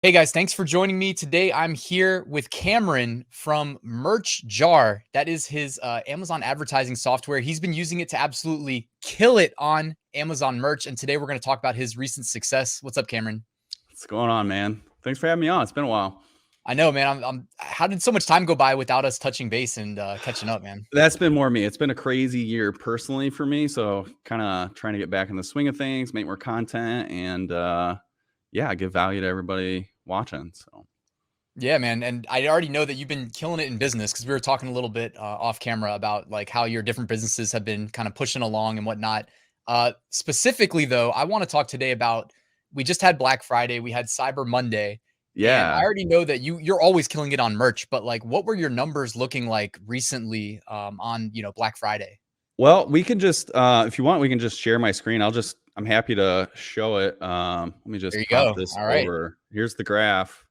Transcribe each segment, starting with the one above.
Hey guys, thanks for joining me. Today I'm here with Cameron from Merch Jar. That is his Amazon advertising software. He's been using it to absolutely kill it on Amazon merch. And today we're going to talk about his recent success. What's up, Cameron? What's going on, man? Thanks for having me on. It's been a while. I know, man. How did so much time go by without us touching base and catching up, man? That's been more me. It's been a crazy year personally for me. So kind of trying to get back in the swing of things, make more content, and yeah, give value to everybody watching. So Yeah, man. And I already know that you've been killing it in business because we were talking a little bit off camera about like how your different businesses have been kind of pushing along and whatnot. Specifically, though, I want to talk today about we just had Black Friday, we had Cyber Monday, and I yeah. already know that you're always killing it on merch. But like, what were your numbers looking like recently on Black Friday? Well, we can just if you want, we can just share my screen. I'm happy to show it. Let me There just you pop go. this All right. over. Here's the graph.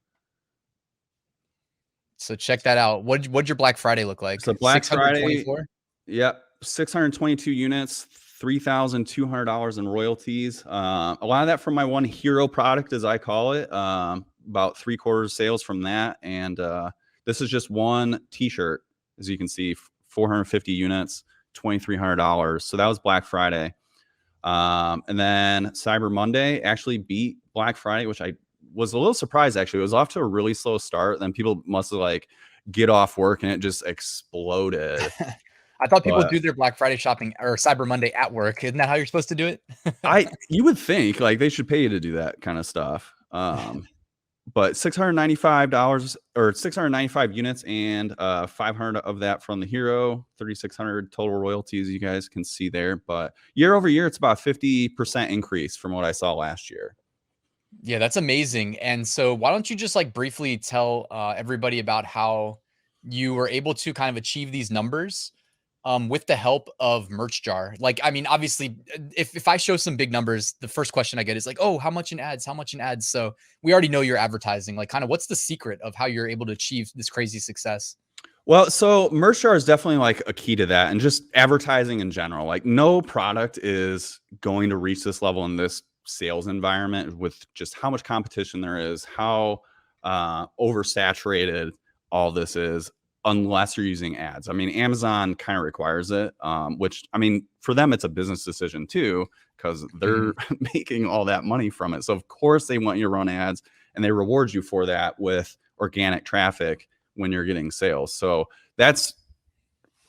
So check that out. What'd your Black Friday look like? So Black Friday, 624. yep, 622 units, $3,200 in royalties. A lot of that from my one hero product, as I call it. About 3/4 sales from that, and this is just one T-shirt, as you can see, 450 units, $2,300. So that was Black Friday, and then Cyber Monday actually beat Black Friday, which I was a little surprised. Actually, it was off to a really slow start. Then people must have like get off work and it just exploded. I thought people But do their Black Friday shopping or Cyber Monday at work. Isn't that how you're supposed to do it? you would think like they should pay you to do that kind of stuff. But $695 or 695 units and 500 of that from the hero, 3,600 total royalties, you guys can see there. But year over year, it's about 50% increase from what I saw last year. Yeah, that's amazing. And so why don't you just like briefly tell everybody about how you were able to kind of achieve these numbers with the help of Merch Jar? Like, I mean, obviously, if I show some big numbers, the first question I get is like, oh, how much in ads? How much in ads? So we already know you're advertising. Like, kind of what's the secret of how you're able to achieve this crazy success? Well, so merch jar is definitely like a key to that, and just advertising in general. Like no product is going to reach this level in this sales environment with just how much competition there is, how oversaturated all this is, unless you're using ads. I mean, Amazon kind of requires it, which I mean, for them, it's a business decision too, because they're making all that money from it. So of course they want you to run ads, and they reward you for that with organic traffic when you're getting sales. So that's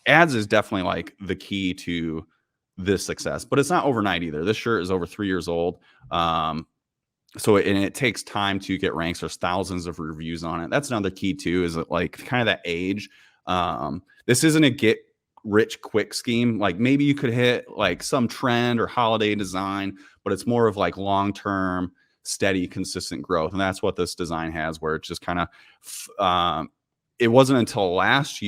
ads is definitely like the key to this success, but it's not overnight either. This shirt is over 3 years old. So it takes time to get ranks. There's thousands of reviews on it. That's another key too, is that like kind of that age. This isn't a get rich quick scheme. Like maybe you could hit like some trend or holiday design, but it's more of like long-term, steady, consistent growth. And that's what this design has, where it's just kind of it wasn't until last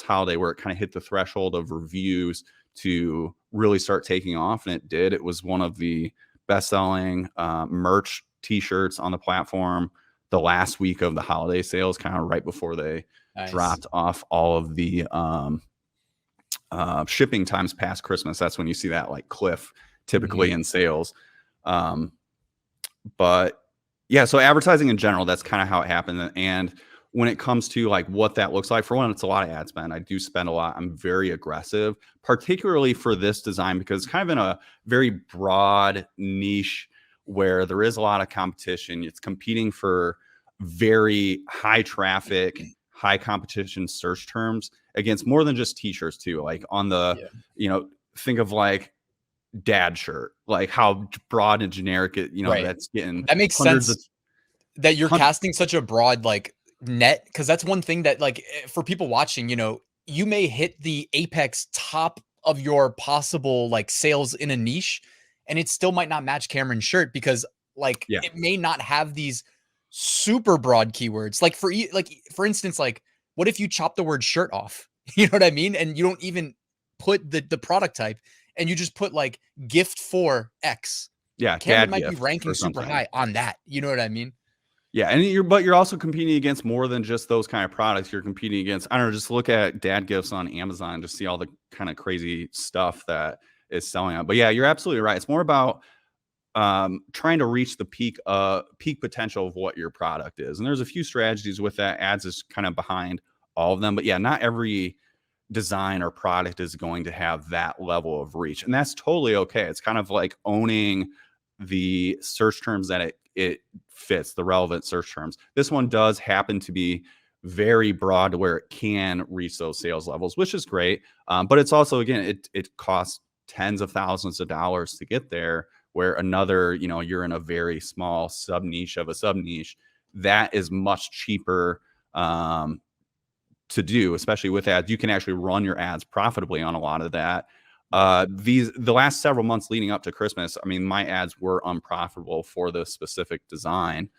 holiday, where it kind of hit the threshold of reviews to really start taking off. And it did. It was one of the best-selling merch T-shirts on the platform the last week of the holiday sales, kind of right before they dropped off all of the shipping times past Christmas. That's when you see that like cliff typically in sales. But yeah, so advertising in general, that's kind of how it happened. And when it comes to like what that looks like, for one, it's a lot of ad spend. I do spend a lot. I'm very aggressive, particularly for this design, because it's kind of in a very broad niche where there is a lot of competition. It's competing for very high traffic, high competition search terms against more than just T-shirts too. Like on the, think of like dad shirt, like how broad and generic it, that's getting. That makes sense that you're casting such a broad like net, because that's one thing that like for people watching, you may hit the apex top of your possible like sales in a niche, and it still might not match Cameron's shirt because like it may not have these super broad keywords. Like for instance, like what if you chop the word shirt off? You know what I mean? And you don't even put the product type, and you just put like gift for X. Yeah, Cameron might be ranking super high on that. You know what I mean? Yeah, and you're also competing against more than just those kind of products. You're competing against, I don't know, just look at dad gifts on Amazon, just see all the kind of crazy stuff that is selling out. But yeah, you're absolutely right. It's more about trying to reach the peak potential of what your product is. And there's a few strategies with that. Ads is kind of behind all of them, but yeah, not every design or product is going to have that level of reach, and that's totally okay. It's kind of like owning the search terms that it fits, the relevant search terms. This one does happen to be very broad to where it can reach those sales levels, which is great. But it's also, again, it costs tens of thousands of dollars to get there, where another, you're in a very small sub niche of a sub niche that is much cheaper to do, especially with ads. You can actually run your ads profitably on a lot of that. The last several months leading up to Christmas, I mean, my ads were unprofitable for the specific design,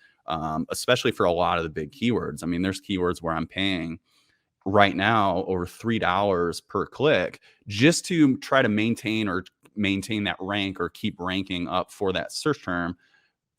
especially for a lot of the big keywords. I mean, there's keywords where I'm paying right now over $3 per click just to try to maintain that rank or keep ranking up for that search term.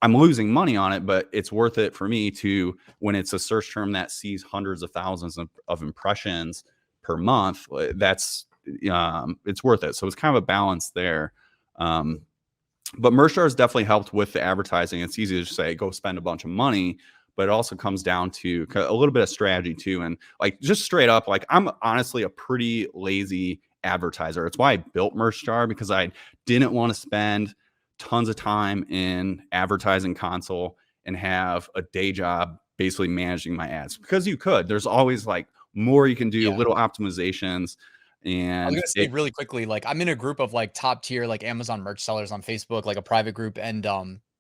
I'm losing money on it, but it's worth it for me to, when it's a search term that sees hundreds of thousands of impressions per month, that's it's worth it. So it's kind of a balance there. But Merchar has definitely helped with the advertising. It's easy to just say, go spend a bunch of money, but it also comes down to a little bit of strategy too. And like, just straight up, like, I'm honestly a pretty lazy advertiser. It's why I built Merchar, because I didn't want to spend tons of time in advertising console and have a day job basically managing my ads, because there's always like more you can do, little optimizations. And I was gonna say really quickly, like, I'm in a group of like top tier like Amazon merch sellers on Facebook, like a private group, and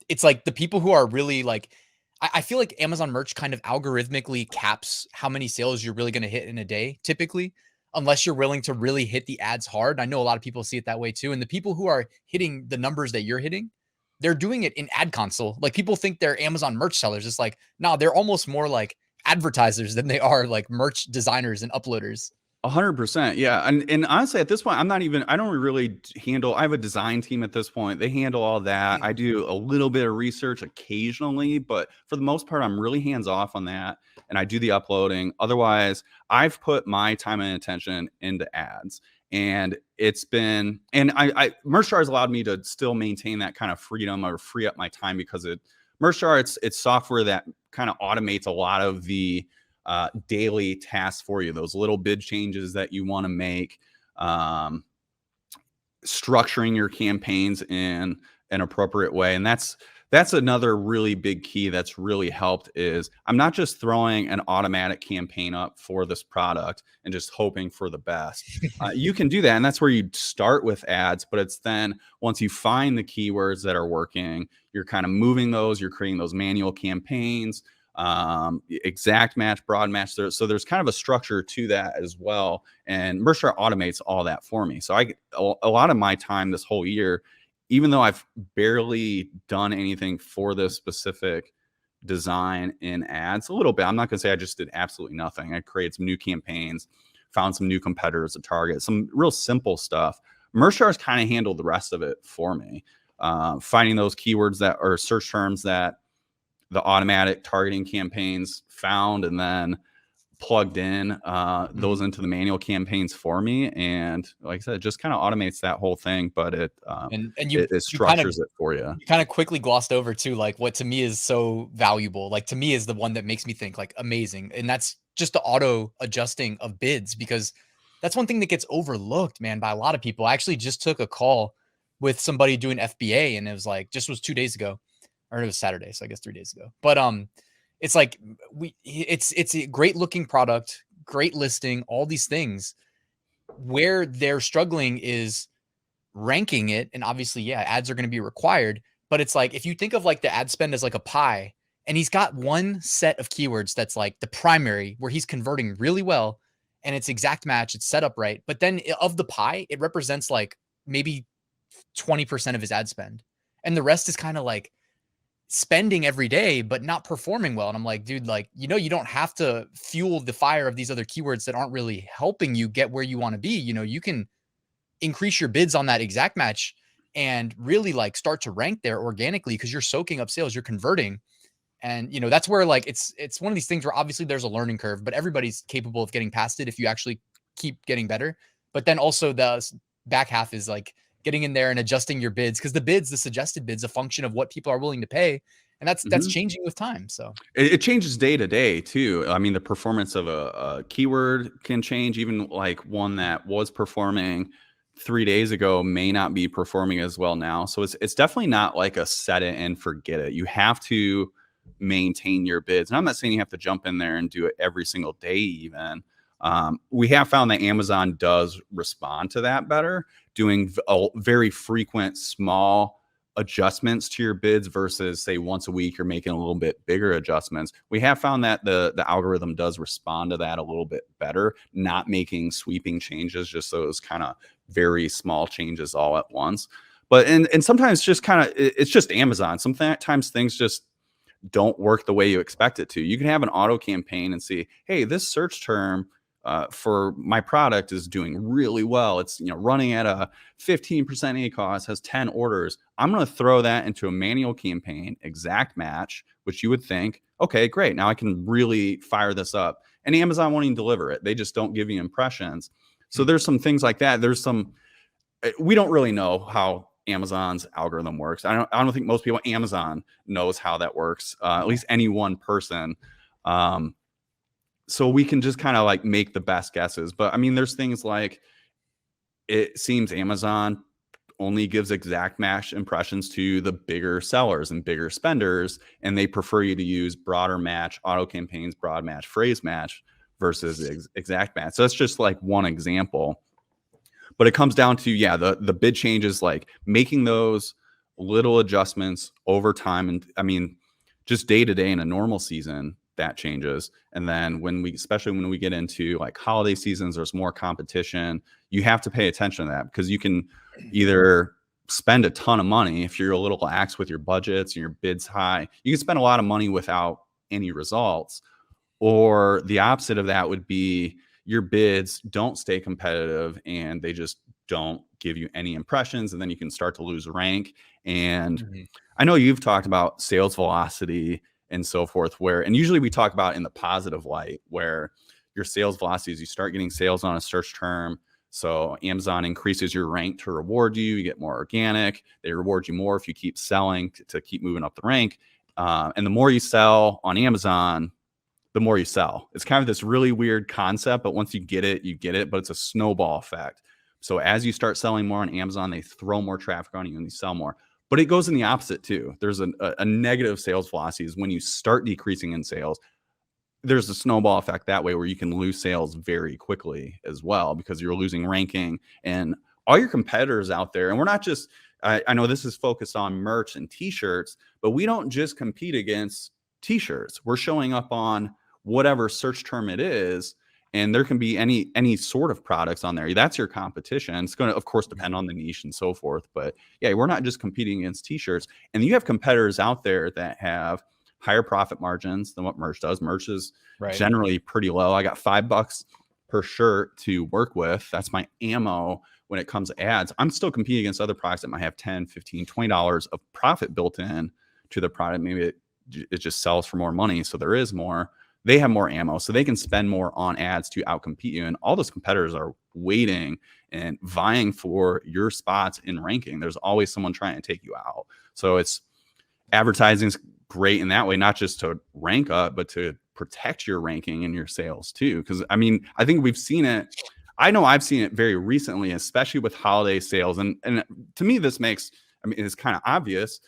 it's like the people who are really like, I feel like Amazon merch kind of algorithmically caps how many sales you're really gonna hit in a day, typically, unless you're willing to really hit the ads hard. I know a lot of people see it that way too, and the people who are hitting the numbers that you're hitting, they're doing it in ad console. Like, people think they're Amazon merch sellers. It's like, no, they're almost more like advertisers than they are like merch designers and uploaders. 100%. Yeah. And honestly, at this point, I don't really handle, I have a design team at this point. They handle all that. I do a little bit of research occasionally, but for the most part, I'm really hands off on that. And I do the uploading. Otherwise, I've put my time and attention into ads. And it's been, and Merchar has allowed me to still maintain that kind of freedom or free up my time, because Merchar, it's software that kind of automates a lot of the daily tasks for you, those little bid changes that you want to make, structuring your campaigns in an appropriate way. And that's another really big key that's really helped, is I'm not just throwing an automatic campaign up for this product and just hoping for the best. You can do that, and that's where you start with ads, but it's then once you find the keywords that are working, you're kind of moving those, you're creating those manual campaigns, exact match, broad match. So there's kind of a structure to that as well. And Merchar automates all that for me. So a lot of my time this whole year, even though I've barely done anything for this specific design in ads, a little bit, I'm not going to say I just did absolutely nothing. I created some new campaigns, found some new competitors to target, some real simple stuff. Merchar's kind of handled the rest of it for me. Finding those keywords that are search terms that the automatic targeting campaigns found, and then plugged in those into the manual campaigns for me. And like I said, it just kind of automates that whole thing, but it structures it for you. You kind of quickly glossed over too, like, what to me is so valuable, like, to me is the one that makes me think like amazing. And that's just the auto adjusting of bids, because that's one thing that gets overlooked, man, by a lot of people. I actually just took a call with somebody doing FBA, and it was like, was 2 days ago, or it was Saturday, so I guess 3 days ago. But it's like, it's a great looking product, great listing, all these things. Where they're struggling is ranking it, and obviously, yeah, ads are going to be required. But it's like, if you think of like the ad spend as like a pie, and he's got one set of keywords that's like the primary, where he's converting really well, and it's exact match, it's set up right. But then of the pie, it represents like maybe 20% of his ad spend, and the rest is kind of like spending every day but not performing well. And I'm like, dude, like, you don't have to fuel the fire of these other keywords that aren't really helping you get where you want to be. You can increase your bids on that exact match and really like start to rank there organically, because you're soaking up sales, you're converting. And that's where, like, it's one of these things where obviously there's a learning curve, but everybody's capable of getting past it if you actually keep getting better. But then also the back half is like getting in there and adjusting your bids, because the suggested bids, a function of what people are willing to pay, and that's changing with time. So it changes day to day too. I mean, the performance of a keyword can change. Even like one that was performing 3 days ago may not be performing as well now. So it's definitely not like a set it and forget it. You have to maintain your bids. And I'm not saying you have to jump in there and do it every single day even. We have found that Amazon does respond to that better, doing a very frequent small adjustments to your bids versus say once a week you're making a little bit bigger adjustments. We have found that the algorithm does respond to that a little bit better, not making sweeping changes, just those kind of very small changes all at once. But and sometimes just kind of it's just Amazon. Sometimes things just don't work the way you expect it to. You can have an auto campaign and see, hey, this search term for my product is doing really well. It's running at a 15% ACoS, has 10 orders. I'm going to throw that into a manual campaign, exact match, which you would think, okay, great. Now I can really fire this up. And Amazon won't even deliver it. They just don't give you impressions. So there's some things like that. We don't really know how Amazon's algorithm works. I don't think most people at Amazon knows how that works. At least any one person. So we can just kind of like make the best guesses. But I mean, there's things like it seems Amazon only gives exact match impressions to the bigger sellers and bigger spenders, and they prefer you to use broader match, auto campaigns, broad match, phrase match versus exact match. So that's just like one example. But it comes down to, the bid changes, like making those little adjustments over time. And I mean, just day to day in a normal season, that changes. And then especially when we get into like holiday seasons, there's more competition. You have to pay attention to that, because you can either spend a ton of money if you're a little lax with your budgets and your bids high. You can spend a lot of money without any results. Or the opposite of that would be your bids don't stay competitive and they just don't give you any impressions, and then you can start to lose rank. And I know you've talked about sales velocity and so forth, and usually we talk about in the positive light, where your sales velocity is you start getting sales on a search term. So Amazon increases your rank to reward you. You get more organic. They reward you more if you keep selling to keep moving up the rank. And the more you sell on Amazon, the more you sell. It's kind of this really weird concept, but once you get it, but it's a snowball effect. So as you start selling more on Amazon, they throw more traffic on you and you sell more. But it goes in the opposite too. There's a negative sales velocity is when you start decreasing in sales. There's a snowball effect that way, where you can lose sales very quickly as well, because you're losing ranking and all your competitors out there. And we're not just, I know this is focused on merch and t-shirts, but we don't just compete against t-shirts. We're showing up on whatever search term it is, and there can be any sort of products on there. That's your competition. It's going to, of course, depend on the niche and so forth. But yeah, we're not just competing against t-shirts. And you have competitors out there that have higher profit margins than what merch does. Merch is generally pretty low. I got $5 per shirt to work with. That's my ammo when it comes to ads. I'm still competing against other products that might have $10, $15, $20 of profit built in to the product. Maybe it just sells for more money, so there is more. They have more ammo, so they can spend more on ads to outcompete you. And all those competitors are waiting and vying for your spots in ranking. There's always someone trying to take you out. So advertising is great in that way, not just to rank up, but to protect your ranking and your sales too. Because I mean, I think we've seen it. I know I've seen it very recently, especially with holiday sales. And to me, it's kind of obvious.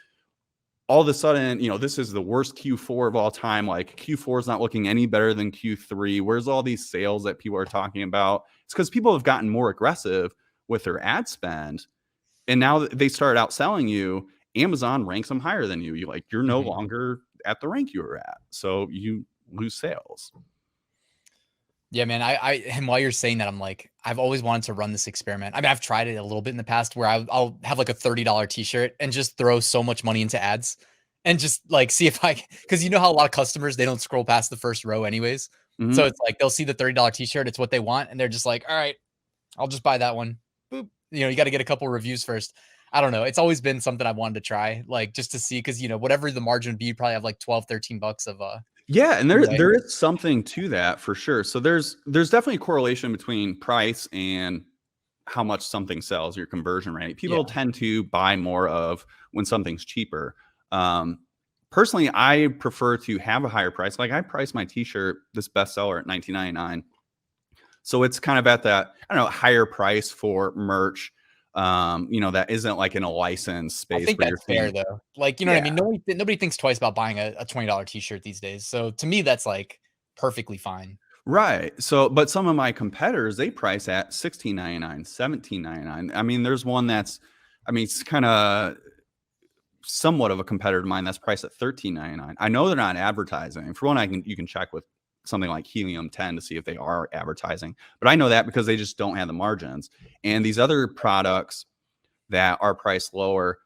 All of a sudden, this is the worst Q4 of all time. Like Q4 is not looking any better than Q3. Where's all these sales that people are talking about? It's because people have gotten more aggressive with their ad spend. And now that they started outselling you, Amazon ranks them higher than you. You're no longer at the rank you were at. So you lose sales. Yeah, man. And while you're saying that, I'm like, I've always wanted to run this experiment. I mean, I've tried it a little bit in the past, where I'll have like a $30 t-shirt and just throw so much money into ads and just like see if because you know how a lot of customers, they don't scroll past the first row anyways. So it's like, they'll see the $30 t-shirt. It's what they want. And they're just like, all right, I'll just buy that one. Boop. You got to get a couple reviews first. I don't know. It's always been something I wanted to try, like just to see, because whatever the margin would be, you probably have like 12, $13 of yeah, and there is something to that for sure. So there's definitely a correlation between price and how much something sells, your conversion rate. People Yeah. tend to buy more of when something's cheaper. Personally, I prefer to have a higher price. Like I price my t-shirt, this bestseller, at $19.99. So it's kind of at that, I don't know, higher price for merch, you know, that isn't like in a licensed I space think where you're that's fair paying. though. Like, you know what I Yeah. mean? Nobody thinks twice about buying a $20 t-shirt these days. So to me, that's like perfectly fine. Right. So, but some of my competitors, they price at $16.99, $17.99. I mean, there's one that's, I mean, it's kind of somewhat of a competitor of mine that's priced at $13.99. I know they're not advertising. For one, you can check with something like Helium 10 to see if they are advertising. But I know that because they just don't have the margins. And these other products that are priced lower,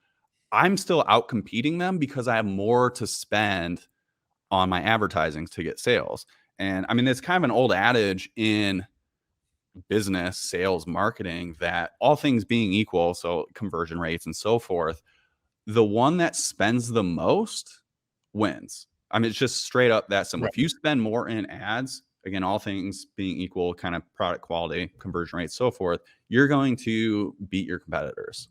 I'm still out competing them because I have more to spend on my advertising to get sales. And I mean, it's kind of an old adage in business, sales, marketing that all things being equal, so conversion rates and so forth, the one that spends the most wins. I mean, it's just straight up that simple. Right. If you spend more in ads, again, all things being equal, kind of product quality, conversion rates, so forth, you're going to beat your competitors.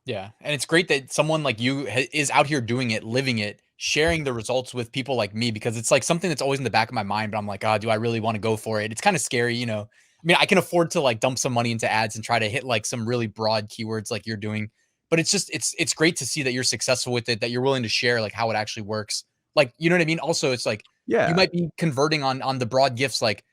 Yeah. And it's great that someone like you is out here doing it, living it, sharing the results with people like me, because it's like something that's always in the back of my mind. But I'm like, do I really want to go for it? It's kind of scary, you know. I mean, I can afford to like dump some money into ads and try to hit like some really broad keywords like you're doing. But it's just it's great to see that you're successful with it, that you're willing to share like how it actually works. Like, you know what I mean? Also, it's like you Yeah. might be converting on the broad gifts, like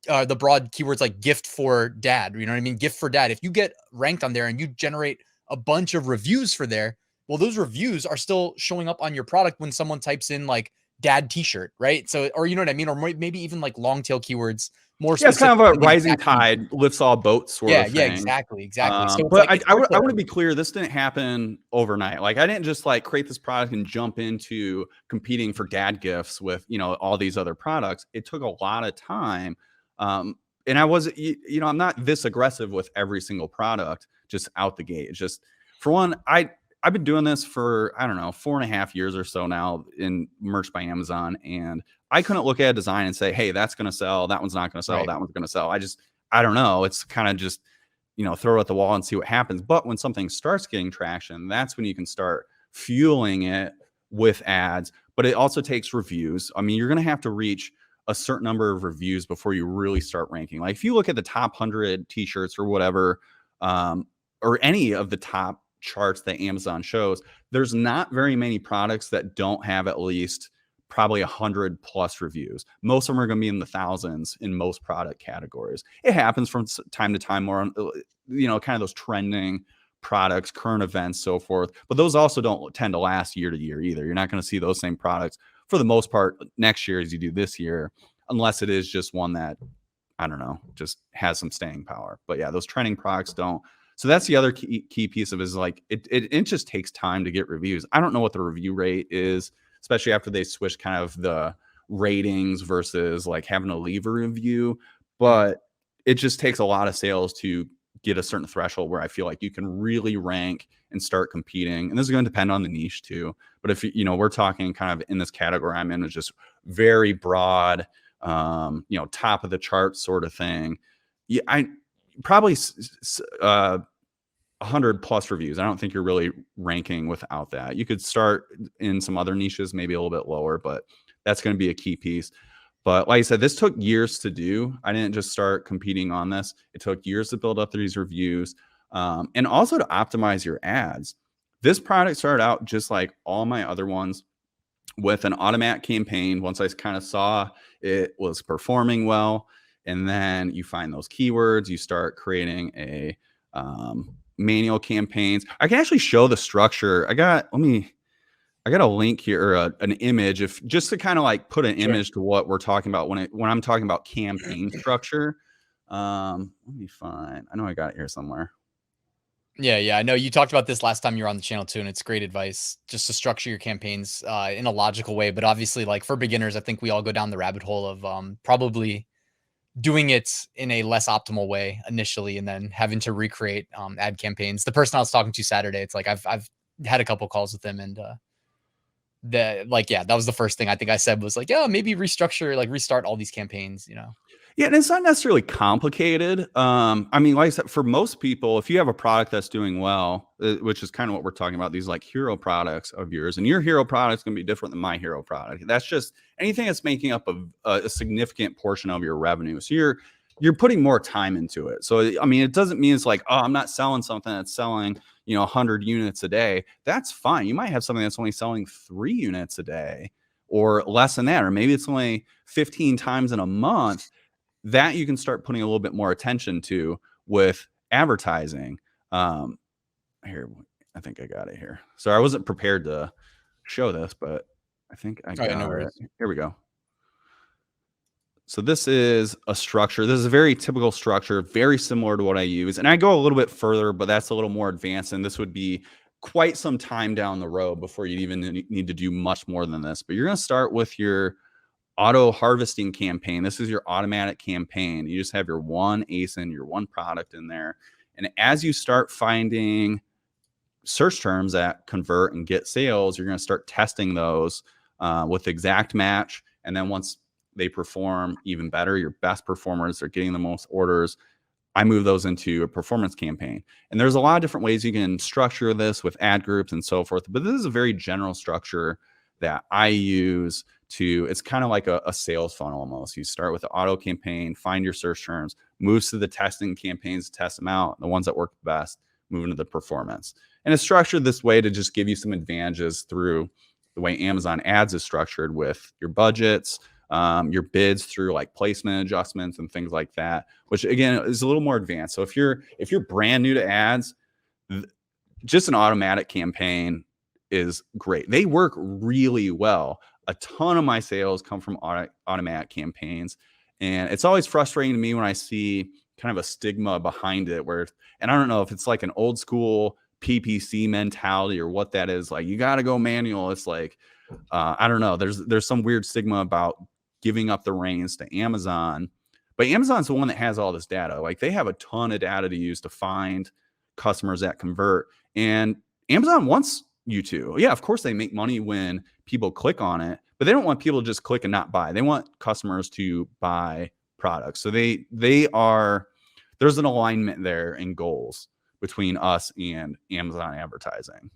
the broad keywords like gift for dad, you know what I mean? Gift for dad. If you get ranked on there and you generate a bunch of reviews for there, well, those reviews are still showing up on your product when someone types in like dad t-shirt, right? So, or you know what I mean? Or maybe even like long tail keywords, more Yeah, it's kind specific of a to the rising exact niche. tide lifts all boats sort Yeah, of yeah, thing. exactly, exactly. So it's But like it's I hard want to to be clear, this didn't happen overnight. Like I didn't just like create this product and jump into competing for dad gifts with, you know, all these other products. It took a lot of time. And I was, you know, I'm not this aggressive with every single product just out the gate. It's just for one, I've been doing this for, I don't know, 4.5 years or so now in merch by Amazon. And I couldn't look at a design and say, hey, that's going to sell. That one's not going to sell. right. That one's going to sell. I don't know. It's kind of just, you know, throw it at the wall and see what happens. But when something starts getting traction, that's when you can start fueling it with ads. But it also takes reviews. I mean, you're going to have to reach a certain number of reviews before you really start ranking. Like if you look at the top 100 t-shirts or whatever, or any of the top charts that Amazon shows, there's not very many products that don't have at least probably 100+ reviews. Most of them are going to be in the thousands in most product categories. It happens from time to time more on, you know, kind of those trending products, current events, so forth. But those also don't tend to last year to year either. You're not going to see those same products for the most part next year as you do this year, unless it is just one that, I don't know, just has some staying power. But yeah, those trending products don't. So that's the other key piece of it, is like it just takes time to get reviews. I don't know what the review rate is, especially after they switch kind of the ratings versus like having to leave a review. But it just takes a lot of sales to get a certain threshold where I feel like you can really rank and start competing. And this is going to depend on the niche too. But if you know, we're talking kind of in this category I'm in, is just very broad, you know, top of the chart sort of thing. Yeah, I probably 100+ reviews. I don't think you're really ranking without that. You could start in some other niches, maybe a little bit lower, but that's going to be a key piece. But like I said, this took years to do. I didn't just start competing on this. It took years to build up these reviews, and also to optimize your ads. This product started out just like all my other ones with an automatic campaign. Once I kind of saw it was performing well, and then you find those keywords, you start creating a manual campaigns. I can actually show the structure. I got a link here, or an image, if just to kind of like put an image to what we're talking about when I'm talking about campaign structure. Let me find. I know I got it here somewhere. Yeah, yeah. I know you talked about this last time you were on the channel too, and it's great advice just to structure your campaigns in a logical way. But obviously, like for beginners, I think we all go down the rabbit hole of probably doing it in a less optimal way initially, and then having to recreate ad campaigns. The person I was talking to Saturday, it's like I've had a couple calls with him, and yeah, that was the first thing I think I said was like, yeah, maybe restructure, like restart all these campaigns, you know. Yeah, and it's not necessarily complicated. I mean, like I said, for most people, if you have a product that's doing well, which is kind of what we're talking about, these like hero products of yours, and your hero product is going to be different than my hero product. That's just anything that's making up a significant portion of your revenue. So you're putting more time into it. So I mean, it doesn't mean it's like, oh, I'm not selling something that's selling 100 units a day. That's fine. You might have something that's only selling 3 units a day or less than that, or maybe it's only 15 times in a month. That you can start putting a little bit more attention to with advertising. Here, I think I got it here. So I wasn't prepared to show this, but I think I got it. Here we go. So this is a structure. This is a very typical structure, very similar to what I use. And I go a little bit further, but that's a little more advanced. And this would be quite some time down the road before you even need to do much more than this. But you're going to start with your auto harvesting campaign. This is your automatic campaign. You just have your one ASIN, your one product in there. And as you start finding search terms that convert and get sales, you're going to start testing those with exact match. And then once they perform even better, your best performers are getting the most orders, I move those into a performance campaign. And there's a lot of different ways you can structure this with ad groups and so forth. But this is a very general structure that I use to, it's kind of like a sales funnel almost. You start with the auto campaign, find your search terms, moves to the testing campaigns, test them out. The ones that work best, move into the performance. And it's structured this way to just give you some advantages through the way Amazon ads is structured with your budgets, your bids through like placement adjustments and things like that, which again is a little more advanced. So if you're brand new to ads, just an automatic campaign is great. They work really well. A ton of my sales come from automatic campaigns. And it's always frustrating to me when I see kind of a stigma behind it where, and I don't know if it's like an old school PPC mentality or what that is. Like, you got to go manual. It's like, I don't know. There's some weird stigma about giving up the reins to Amazon, but Amazon's the one that has all this data. Like, they have a ton of data to use to find customers that convert. And Amazon wants you to. Yeah, of course they make money when people click on it, but they don't want people to just click and not buy. They want customers to buy products. So there's an alignment there in goals between us and Amazon advertising.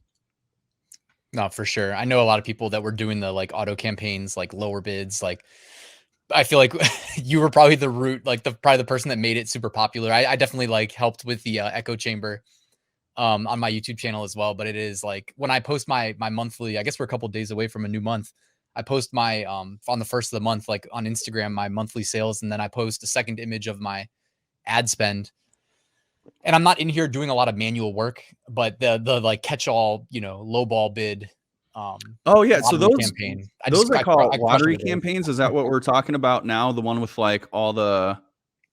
No, for sure. I know a lot of people that were doing the like auto campaigns, like lower bids. Like, I feel like you were probably the root, like probably the person that made it super popular. I definitely like helped with the echo chamber on my YouTube channel as well. But it is like when I post my monthly, I guess we're a couple of days away from a new month. I post my on the first of the month, like on Instagram, my monthly sales, and then I post a second image of my ad spend. And I'm not in here doing a lot of manual work, but the like catch all, low ball bid. Oh yeah, so those campaign. I call lottery campaigns. Is that what we're talking about now? The one with like all the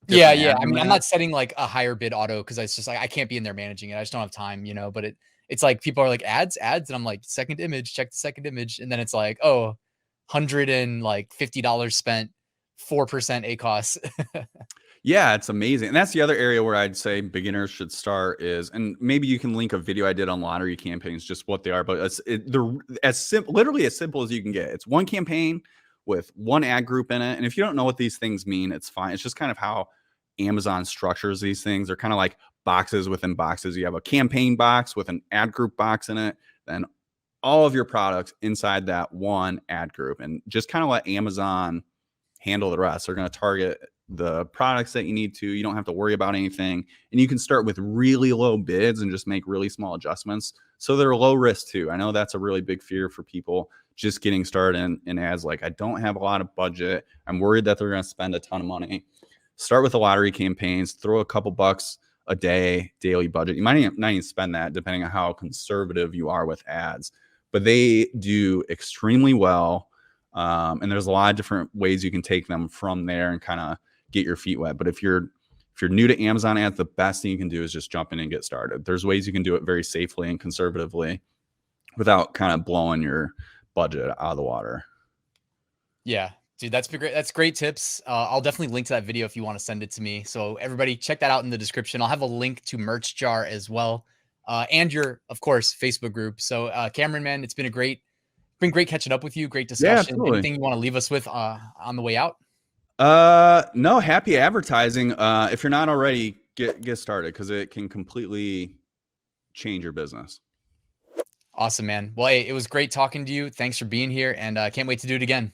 yeah. I mean, I'm not setting like a higher bid auto because it's just like I can't be in there managing it. I just don't have time, But it's like people are like ads, and I'm like second image, check the second image, and then it's like $150 spent, 4% ACOS. Yeah, it's amazing. And that's the other area where I'd say beginners should start is, and maybe you can link a video I did on lottery campaigns, just what they are, but they're literally as simple as you can get. It's one campaign with one ad group in it. And if you don't know what these things mean, it's fine. It's just kind of how Amazon structures these things. They're kind of like boxes within boxes. You have a campaign box with an ad group box in it, then all of your products inside that one ad group, and just kind of let Amazon handle the rest. They're going to target the products that you need to. You don't have to worry about anything. And you can start with really low bids and just make really small adjustments. So they're low risk too. I know that's a really big fear for people just getting started in ads. Like, I don't have a lot of budget. I'm worried that they're going to spend a ton of money. Start with the lottery campaigns, throw a couple bucks a day, daily budget. You might not even spend that depending on how conservative you are with ads, but they do extremely well. And there's a lot of different ways you can take them from there and kind of get your feet wet. But if you're new to Amazon ads, the best thing you can do is just jump in and get started. There's ways you can do it very safely and conservatively without kind of blowing your budget out of the water. Yeah, dude, that's great. That's great tips. I'll definitely link to that video if you want to send it to me. So everybody check that out in the description. I'll have a link to Merch Jar as well. And your, of course, Facebook group. So Cameron, man, it's been great catching up with you. Great discussion. Yeah, anything you want to leave us with on the way out? No, happy advertising. If you're not already, get started, because it can completely change your business. Awesome, man. Well, hey, it was great talking to you. Thanks for being here, and I can't wait to do it again.